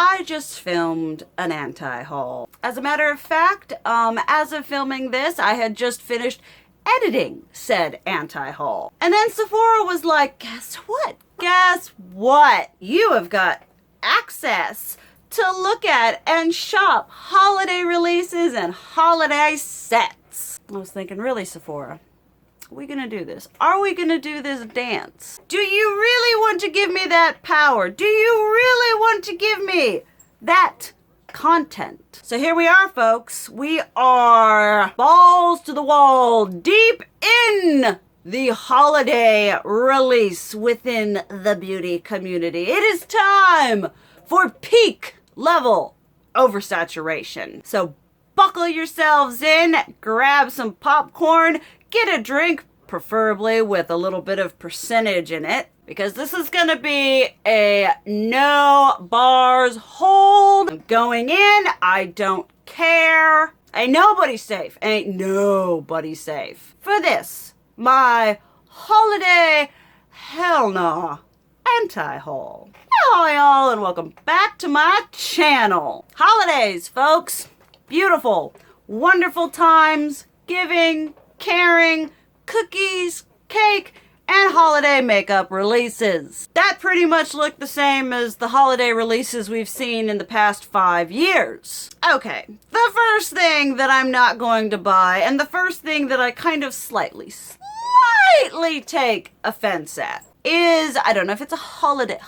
I just filmed an anti-haul. As a matter of fact, as of filming this, I had just finished editing said anti-haul. And then Sephora was like, guess what? Guess what? You have got access to look at and shop holiday releases and holiday sets. I was thinking, really, Sephora? Are we gonna do this? Are we gonna do this dance? Do you really want to give me that power? Do you really want to give me that content? So here we are, folks. We are balls to the wall, deep in the holiday release within the beauty community. It is time for peak level oversaturation. So buckle yourselves in, grab some popcorn, get a drink, preferably with a little bit of percentage in it, because this is gonna be a no bars hold. I'm going in, I don't care. Ain't nobody safe, ain't nobody safe. For this, my holiday hell nah anti-haul. Hi y'all, and welcome back to my channel. Holidays, folks. Beautiful, wonderful times, giving, caring, cookies, cake, and holiday makeup releases. That pretty much look the same as the holiday releases we've seen in the past 5 years. Okay, the first thing that I'm not going to buy, and the first thing that I kind of slightly take offense at, is, I don't know if it's a holiday.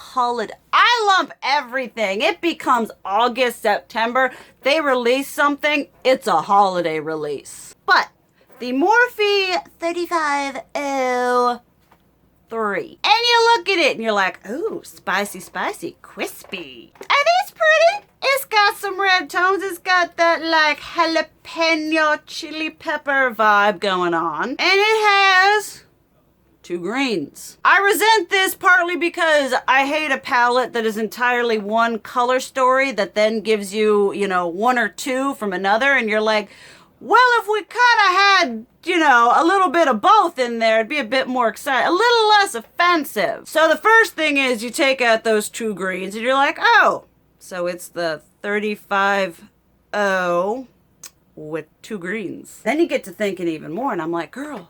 I lump everything. It becomes August, September. They release something, it's a holiday release. But the Morphe 3503. And you look at it and you're like, ooh, spicy, crispy. And it's pretty. It's got some red tones. It's got that like jalapeno chili pepper vibe going on. And it has 2 greens. I resent this partly because I hate a palette that is entirely one color story that then gives you, you know, 1 or 2 from another, and you're like, well, if we kind of had, you know, a little bit of both in there, it'd be a bit more exciting, a little less offensive. So the first thing is you take out those 2 greens and you're like, oh, so it's the 35-0 with 2 greens. Then you get to thinking even more, and I'm like, girl,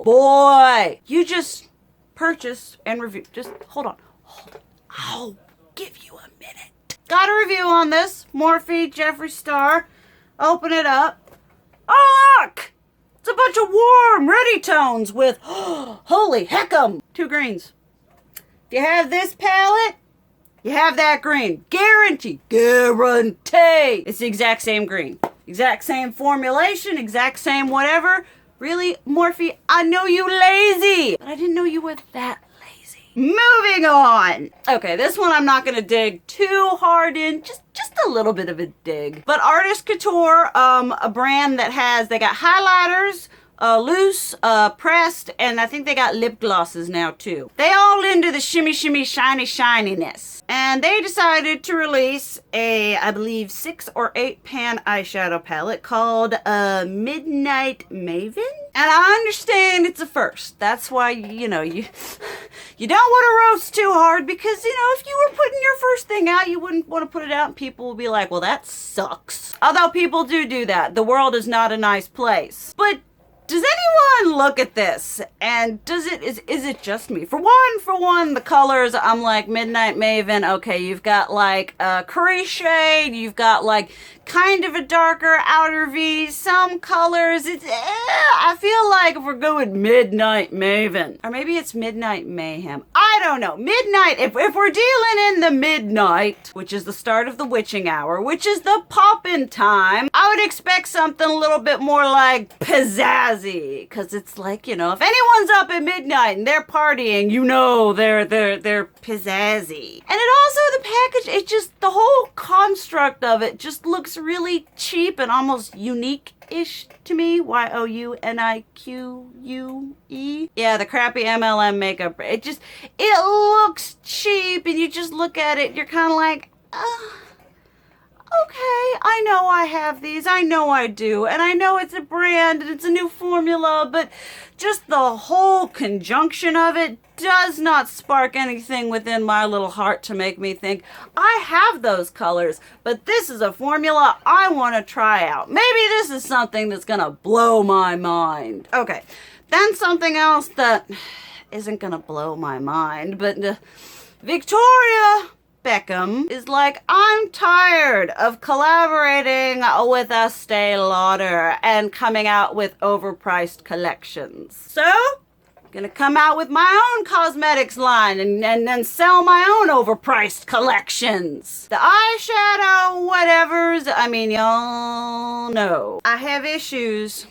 boy, you just purchased and reviewed. Just hold on. I'll give you a minute. Got a review on this Morphe Jeffree Star. Open it up. Oh, look! It's a bunch of warm, ready tones with, holy heck'em, 2 greens. If you have this palette, you have that green. Guarantee. It's the exact same green. Exact same formulation, exact same whatever. Really, Morphe, I know you lazy, but I didn't know you were that lazy. Moving on. Okay, this one I'm not gonna dig too hard in, just a little bit of a dig. But Artist Couture, a brand that has, they got highlighters, loose, pressed, and I think they got lip glosses now too. They all into the shimmy, shiny, shininess. And they decided to release a, I believe, 6 or 8 pan eyeshadow palette called Midnight Maven. And I understand it's a first. That's why, you know, you don't want to roast too hard, because, you know, if you were putting your first thing out, you wouldn't want to put it out and people will be like, well, that sucks. Although people do that. The world is not a nice place. But does anyone look at this and is it just me? For one, the colors, I'm like, Midnight Maven, okay, you've got like a curry shade, you've got like kind of a darker outer V, some colors, I feel like if we're going Midnight Maven, or maybe it's Midnight Mayhem, I don't know, midnight, if we're dealing in the midnight, which is the start of the witching hour, which is the poppin' time, I would expect something a little bit more like pizzazzy, because it's like, you know, if anyone's up at midnight and they're partying, you know they're pizzazzy. And it also, the package, it just, the whole construct of it just looks really cheap and almost unique-ish to me. YOUNIQUE. Yeah, the crappy MLM makeup. It looks cheap, and you just look at it, you're kind of like, okay, I know I have these, I know I do, and I know it's a brand and it's a new formula, but just the whole conjunction of it does not spark anything within my little heart to make me think, I have those colors, but this is a formula I want to try out. Maybe this is something that's gonna blow my mind. Okay, then something else that isn't gonna blow my mind, but Victoria Beckham is like, I'm tired of collaborating with Estee Lauder and coming out with overpriced collections. So, I'm gonna come out with my own cosmetics line and then sell my own overpriced collections. The eyeshadow, whatevers, I mean, y'all know. I have issues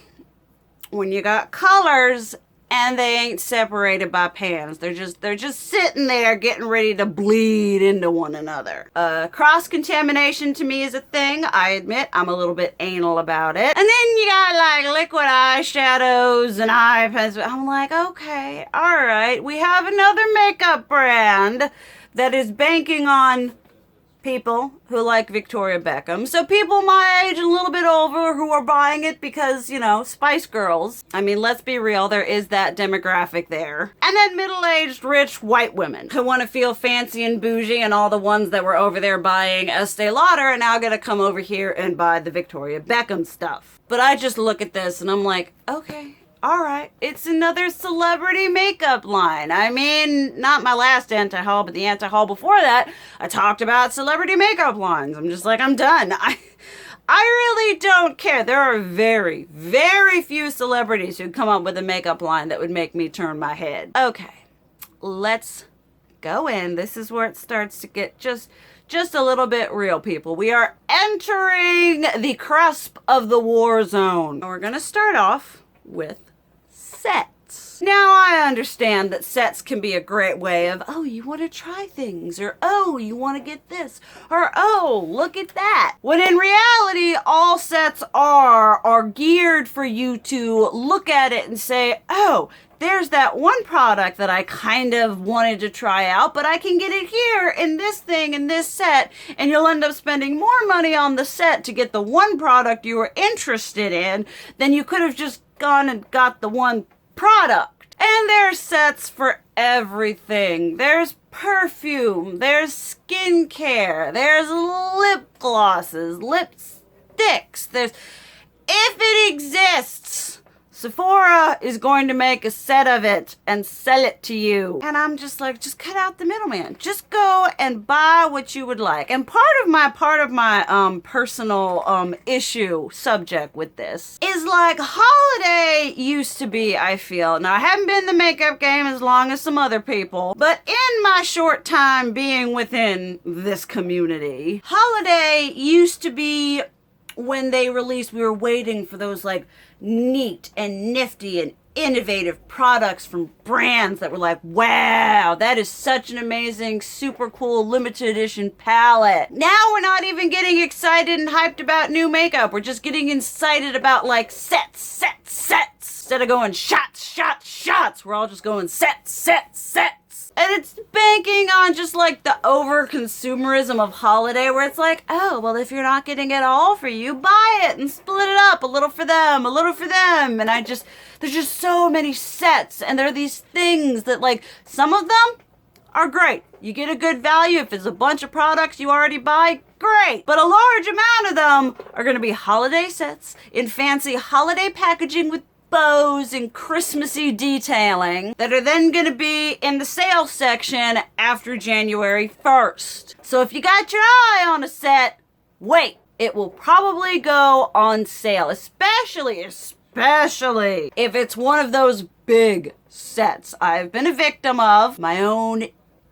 when you got colors and they ain't separated by pans. They're just sitting there getting ready to bleed into one another. Cross-contamination to me is a thing. I admit I'm a little bit anal about it. And then you got like liquid eyeshadows and eye pencils. I'm like, okay, all right. We have another makeup brand that is banking on people who like Victoria Beckham. So people my age and a little bit over who are buying it because, you know, Spice Girls. I mean, let's be real, there is that demographic there. And then middle-aged, rich, white women who want to feel fancy and bougie, and all the ones that were over there buying Estee Lauder are now gonna come over here and buy the Victoria Beckham stuff. But I just look at this and I'm like, okay, all right, it's another celebrity makeup line. I mean, not my last anti-haul, but the anti-haul before that, I talked about celebrity makeup lines. I'm just like, I'm done. I really don't care. There are very, very few celebrities who come up with a makeup line that would make me turn my head. Okay, let's go in. This is where it starts to get just a little bit real, people. We are entering the cusp of the war zone. And we're gonna start off with sets. Now, I understand that sets can be a great way of, oh, you want to try things, or oh, you want to get this, or oh, look at that. When in reality, all sets are geared for you to look at it and say, oh, there's that one product that I kind of wanted to try out, but I can get it here in this thing, in this set, and you'll end up spending more money on the set to get the one product you were interested in than you could have just gone and got the one product. And there's sets for everything. There's perfume, there's skincare, there's lip glosses, lipsticks, there's, if it exists, Sephora is going to make a set of it and sell it to you. And I'm just like, just cut out the middleman. Just go and buy what you would like. And part of my personal issue subject with this is like, holiday used to be, I feel. Now, I haven't been in the makeup game as long as some other people, but in my short time being within this community, holiday used to be when they released, we were waiting for those like neat and nifty and innovative products from brands that were like, wow, that is such an amazing, super cool, limited edition palette. Now we're not even getting excited and hyped about new makeup. We're just getting excited about like sets. Instead of going shots, we're all just going sets. And it's banking on just like the over consumerism of holiday, where it's like, oh, well, if you're not getting it all for you, buy it and split it up, a little for them, a little for them. And there's just so many sets, and there are these things that, like, some of them are great. You get a good value. If it's a bunch of products you already buy, great. But a large amount of them are going to be holiday sets in fancy holiday packaging with bows and Christmassy detailing that are then going to be in the sales section after January 1st. So if you got your eye on a set, wait. It will probably go on sale, especially if it's one of those big sets I've been a victim of, my own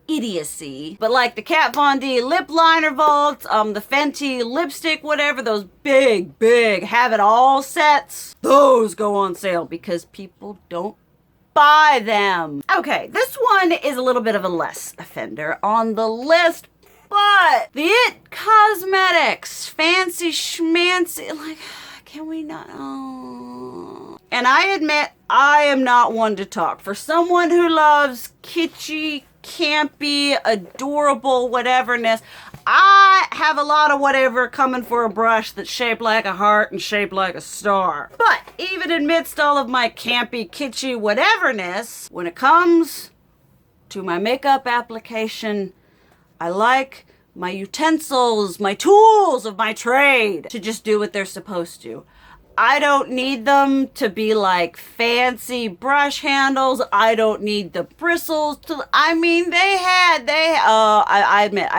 idiocy. But like the Kat Von D lip liner vaults, the Fenty lipstick, whatever, those big have it all sets, those go on sale because people don't buy them. Okay, this one is a little bit of a less offender on the list, but the It Cosmetics fancy schmancy, like, can we not? Oh. And I admit, I am not one to talk. For someone who loves kitschy, campy, adorable whateverness. I have a lot of whatever coming for a brush that's shaped like a heart and shaped like a star. But even amidst all of my campy, kitschy whateverness, when it comes to my makeup application, I like my utensils, my tools of my trade to just do what they're supposed to. I don't need them to be like fancy brush handles. I don't need the bristles to, I mean, I admit,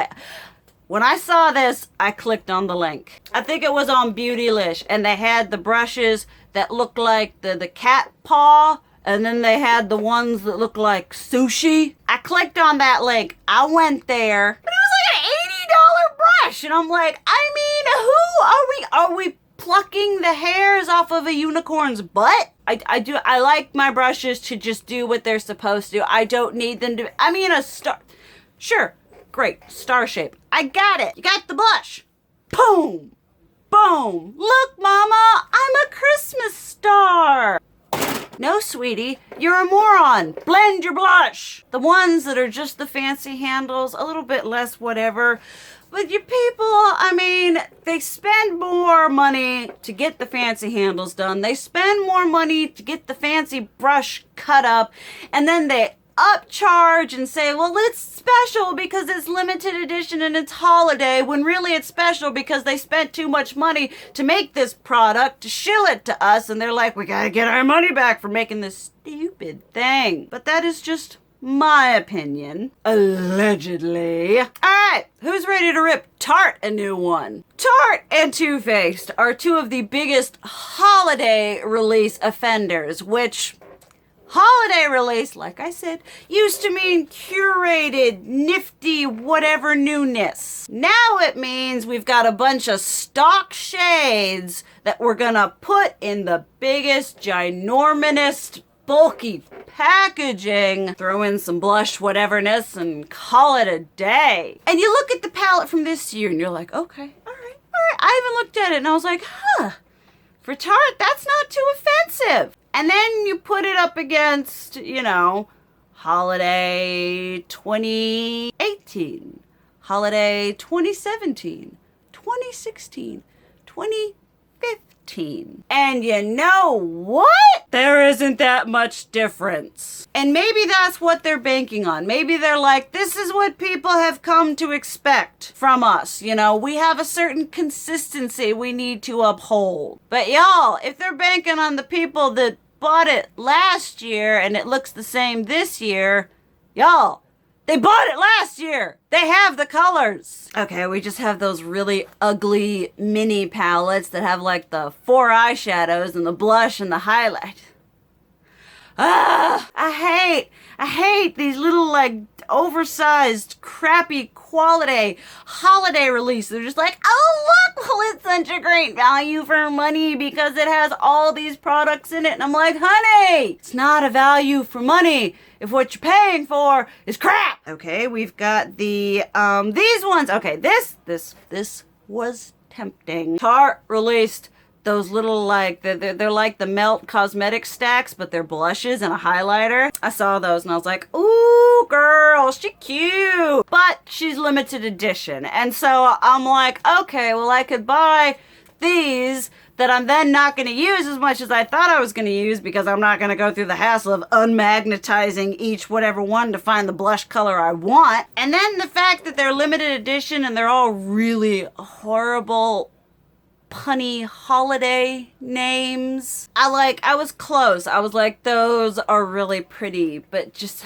when I saw this, I clicked on the link. I think it was on Beautylish, and they had the brushes that looked like the cat paw, and then they had the ones that look like sushi. I clicked on that link. I went there, but it was like an $80 brush, and I'm like, I mean, are we plucking the hairs off of a unicorn's butt? I like my brushes to just do what they're supposed to. I don't need them to, I mean, a star, sure, great, star shape. I got it. You got the blush. Boom, boom. Look, mama, I'm a Christmas star. No, sweetie, you're a moron. Blend your blush. The ones that are just the fancy handles, a little bit less whatever. But you people, I mean, they spend more money to get the fancy handles done. They spend more money to get the fancy brush cut up. And then they upcharge and say, well, it's special because it's limited edition and it's holiday, when really it's special because they spent too much money to make this product, to shill it to us, and they're like, we gotta get our money back for making this stupid thing. But that is just my opinion. Allegedly. Alright, who's ready to rip Tarte a new one? Tarte and Too Faced are two of the biggest holiday release offenders, which holiday release, like I said, used to mean curated, nifty, whatever newness. Now it means we've got a bunch of stock shades that we're gonna put in the biggest, ginormous, bulky packaging, throw in some blush whateverness, and call it a day. And you look at the palette from this year and you're like, okay, all right. I even looked at it and I was like, huh, for Tarte, that's not too offensive. And then you put it up against, you know, holiday 2018, holiday 2017, 2016, 2015. And you know what? There isn't that much difference. And maybe that's what they're banking on. Maybe they're like, this is what people have come to expect from us. You know, we have a certain consistency we need to uphold. But y'all, if they're banking on the people that bought it last year and it looks the same this year, y'all, they bought it last year. They have the colors. Okay, we just have those really ugly mini palettes that have like the 4 eyeshadows and the blush and the highlight. I hate these little like oversized crappy quality holiday release. They're just like, oh look, well, it's such a great value for money because it has all these products in it. And I'm like, honey, it's not a value for money if what you're paying for is crap. Okay, we've got the these ones. Okay, this was tempting. Tarte released those little like they're like the Melt cosmetic stacks, but they're blushes and a highlighter. I saw those and I was like, ooh, girl, she cute, but she's limited edition. And so I'm like, okay, well, I could buy these that I'm then not going to use as much as I thought I was going to use, because I'm not going to go through the hassle of unmagnetizing each whatever one to find the blush color I want. And then the fact that they're limited edition and they're all really horrible punny holiday names. I was close. I was like, those are really pretty, but just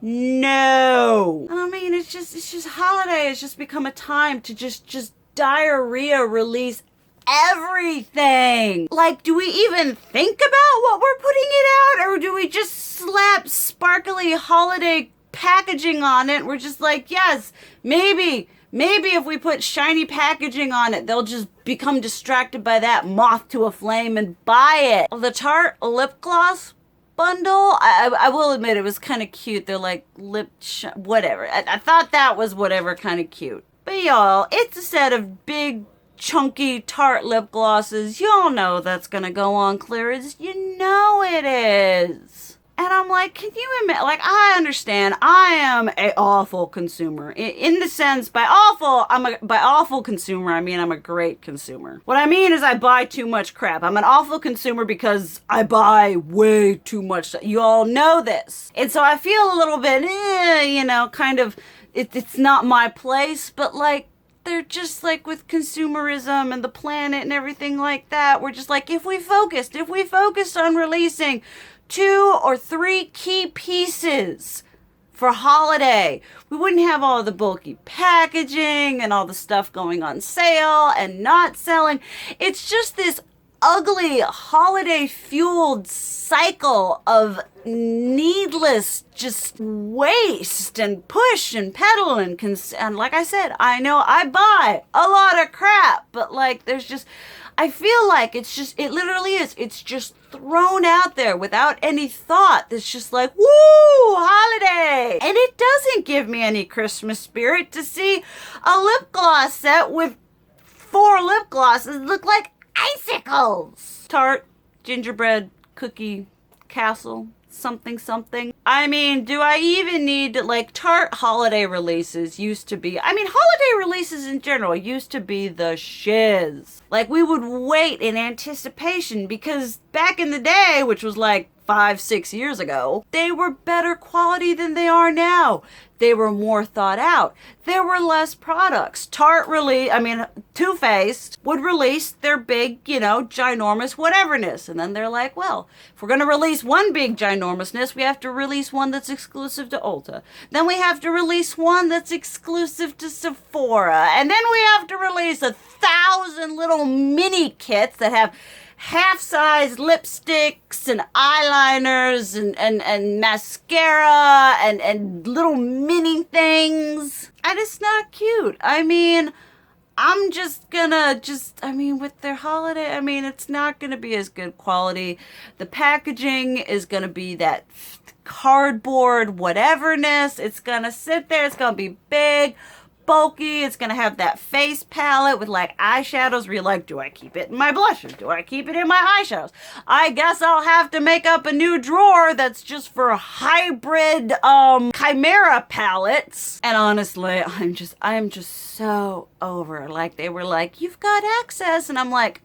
no. I mean, it's just holiday. It's just become a time to just diarrhea release everything. Like, do we even think about what we're putting it out, or do we just slap sparkly holiday packaging on it? We're just like, yes, maybe if we put shiny packaging on it, they'll just become distracted by that, moth to a flame, and buy it. The Tarte lip gloss bundle, I will admit, it was kind of cute. They're like whatever. I thought that was whatever kind of cute. But y'all, it's a set of big, chunky Tarte lip glosses. Y'all know that's gonna go on clearance. You know it is. And I'm like, can you imagine? Like, I understand I am a awful consumer. In the sense, by awful consumer, I mean I'm a great consumer. What I mean is I buy too much crap. I'm an awful consumer because I buy way too much stuff. You all know this. And so I feel a little bit, you know, kind of, it's not my place, but like, they're just like with consumerism and the planet and everything like that. We're just like, if we focused on releasing 2 or 3 key pieces for holiday, we wouldn't have all the bulky packaging and all the stuff going on sale and not selling. It's just this ugly holiday fueled cycle of needless just waste and push and pedal and like I said, I know I buy a lot of crap, but like there's just, I feel like it's just, it literally is, it's just thrown out there without any thought. It's just like, woo, holiday. And it doesn't give me any Christmas spirit to see a lip gloss set with 4 lip glosses look like icicles. Tarte, gingerbread, cookie, castle, something something. I mean, do I even need to, like, Tarte holiday releases used to be, I mean, holiday releases in general used to be the shiz. Like, we would wait in anticipation because back in the day, which was like 5-6 years ago, they were better quality than they are now. They were more thought out. There were less products. Too Faced would release their big, you know, ginormous whateverness. And then they're like, well, if we're going to release one big ginormousness, we have to release one that's exclusive to Ulta. Then we have to release one that's exclusive to Sephora. And then we have to release 1,000 little mini kits that have half-size lipsticks and eyeliners and mascara and little mini things. And it's not cute. I mean, I'm just gonna with their holiday, I mean, it's not gonna be as good quality. The packaging is gonna be that cardboard whateverness. It's gonna sit there. It's gonna be big, bulky. It's gonna have that face palette with like eyeshadows where you're like, do I keep it in my blushes? Do I keep it in my eyeshadows? I guess I'll have to make up a new drawer that's just for hybrid chimera palettes. And honestly, I am just so over. Like, they were like, you've got access, and I'm like,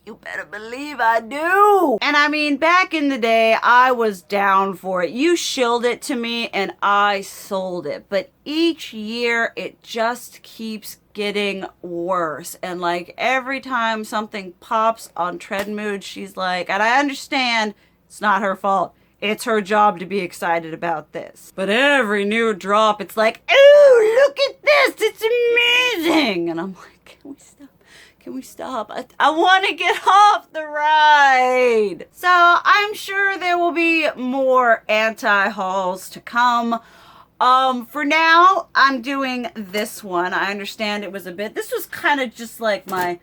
you better believe I do. And I mean, back in the day, I was down for it. You shilled it to me and I sold it. But each year, it just keeps getting worse. And like every time something pops on Treadmood, she's like, and I understand it's not her fault. It's her job to be excited about this. But every new drop, it's like, ooh, look at this. It's amazing. And I'm like, can we stop? Can we stop? I want to get off the ride. So I'm sure there will be more anti-hauls to come. For now, I'm doing this one. I understand it was this was kind of just like my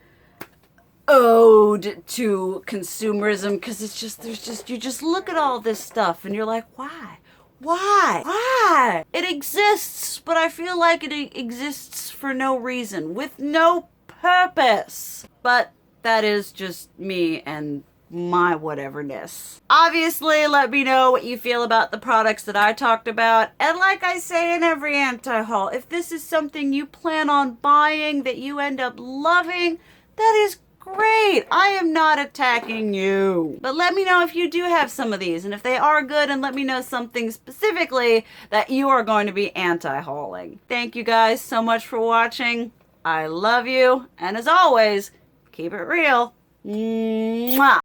ode to consumerism, because you just look at all this stuff and you're like, why? Why? It exists, but I feel like it exists for no reason, with no purpose. But that is just me and my whateverness. Obviously, let me know what you feel about the products that I talked about. And like I say in every anti-haul, if this is something you plan on buying that you end up loving, that is great. I am not attacking you. But let me know if you do have some of these and if they are good, and let me know something specifically that you are going to be anti-hauling. Thank you guys so much for watching. I love you. And as always, keep it real. Mwah.